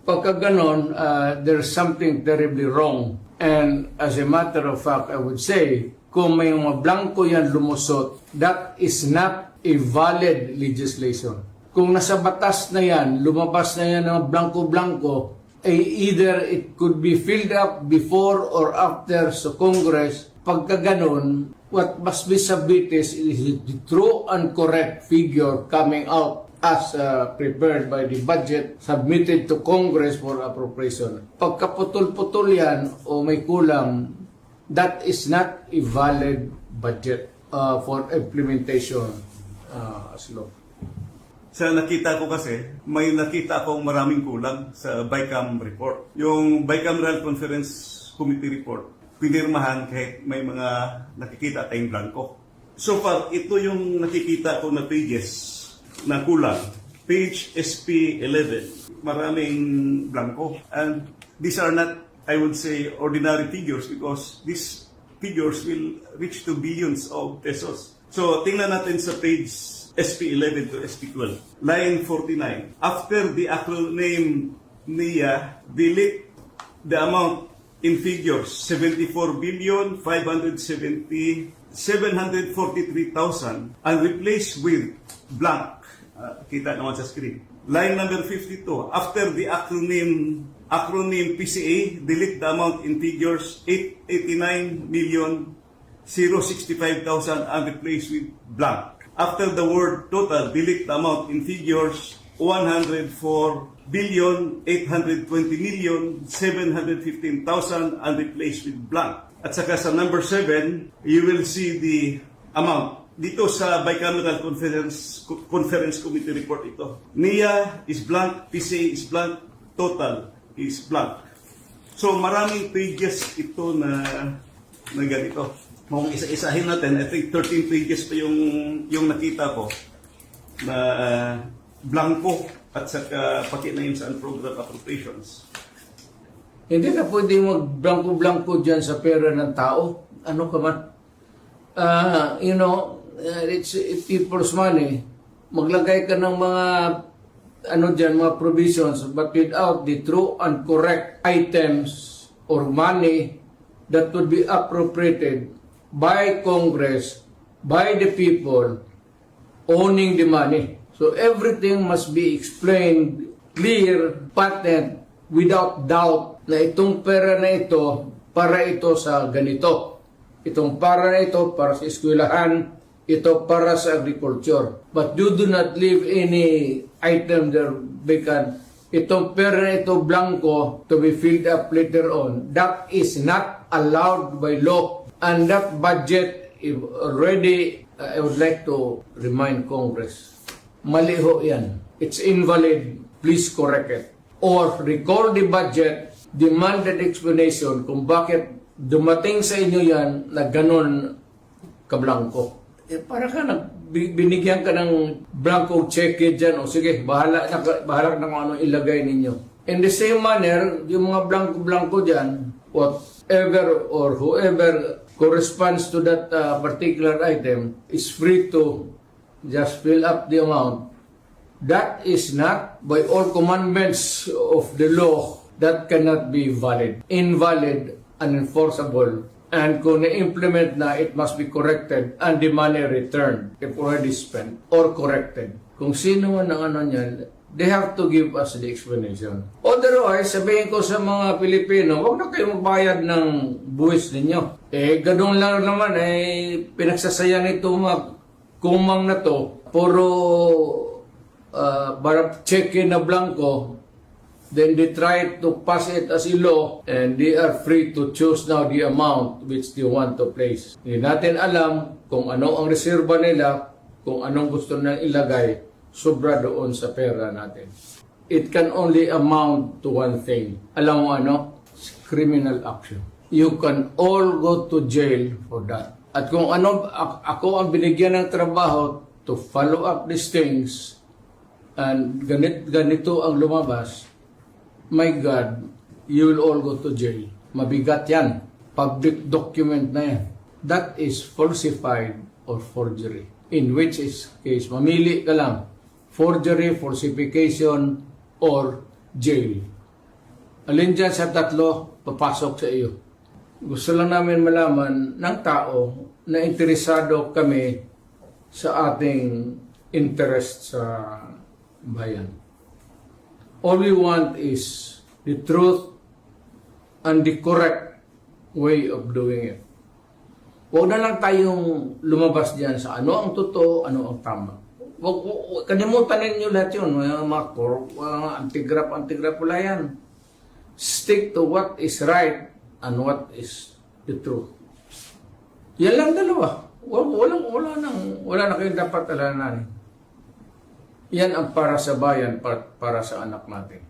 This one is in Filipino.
Pagka ganon, there's something terribly wrong. And as a matter of fact, I would say, kung may mga blanco yan lumusot, that is not a valid legislation. Kung nasa batas na yan, lumabas na yan ng blanco-blanco, either it could be filled up before or after sa Congress. Pagka ganon, what must be submitted is the true and correct figure coming out as prepared by the budget submitted to Congress for appropriation. Pagka putol-putol yan o may kulang, that is not a valid budget for implementation as law. Sa nakita ko kasi, may nakita akong maraming kulang sa BICAM report. Yung Bicameral Conference Committee report, pinirmahan kahit may mga nakikita tayong blanco. So far, ito yung nakikita ko na pages na kulang. Page SP11, maraming blanco. And these are not, I would say, ordinary figures because these figures will reach to billions of pesos. So, tingnan natin sa page SP11 to SP12. Line 49. After the acronym NIA, delete the amount in figures 74,573,743,000 and replace with blank. Kita naman sa screen. Line number 52. After the acronym PCA, delete the amount in figures 889,065,000 and replace with blank. After the word total, delete the amount in figures 104,820,715,000 and replace with blank. At saka sa number 7, you will see the amount. Dito sa Bicameral Conference Committee report ito. NIA is blank, PCA is blank, total is blank. So maraming pages ito na ganito. Kung isa-isahin natin, I think 13 pages pa yung nakita ko na blanco at saka pati na yun sa unprogrammed appropriations. Hindi na pwede mag-blanco-blanco dyan sa pera ng tao. Ano ka man? It's people's money. Maglagay ka ng mga mga provisions, but without the true and correct items or money that would be appropriated by Congress, by the people owning the money. So everything must be explained, clear, patent, without doubt na itong pera na ito para ito sa ganito. Itong para na ito para sa eskwelahan, ito para sa agriculture. But you do not leave any item there vacant. Itong pera na ito blanco to be filled up later on. That is not allowed by law. And that budget already, I would like to remind Congress, mali ho yan. It's invalid. Please correct it. Or recall the budget, demand an explanation kung bakit dumating sa inyo yan na ganon kablanko. Para ka binigyan ka ng blanco check dyan, o sige, bahala na kung anong ilagay ninyo. In the same manner, yung mga blanco-blanco dyan, whatever or whoever corresponds to that particular item is free to just fill up the amount. That is not, by all commandments of the law, that cannot be valid, invalid, unenforceable. And kung na-implement na, it must be corrected and the money returned if already spent or corrected. Kung sino man ang niyan, they have to give us the explanation. Otherwise, sabihin ko sa mga Pilipino, huwag na kayo magbayad ng buwis ninyo. Ganun lang naman, pinagsasayang ito mga kumang na to, puro check-in na blanco. Then they try to pass it as a law and they are free to choose now the amount which they want to place. Hindi natin alam kung ano ang reserba nila, kung anong gusto na ilagay, sobra doon sa pera natin. It can only amount to one thing. Alam mo ano? Criminal action. You can all go to jail for that. At kung ako ang binigyan ng trabaho to follow up these things and ganito ang lumabas, my God, you will all go to jail. Mabigat yan. Public document na yan. That is falsified or forgery. In which case, mamili ka lang. Forgery, falsification, or jail. Alin dyan sa tatlo, papasok sa iyo. Gusto lang namin malaman ng tao na interesado kami sa ating interest sa bayan. All we want is the truth and the correct way of doing it. Huwag na lang tayong lumabas dyan sa ano ang totoo, ano ang tama. Kalimutan ninyo lahat yun. Mga antigrap, wala yan. Stick to what is right and what is the truth. Yan lang dalawa. Wala na kayong dapat alalahanin. Yan ang para sa bayan, para sa anak natin.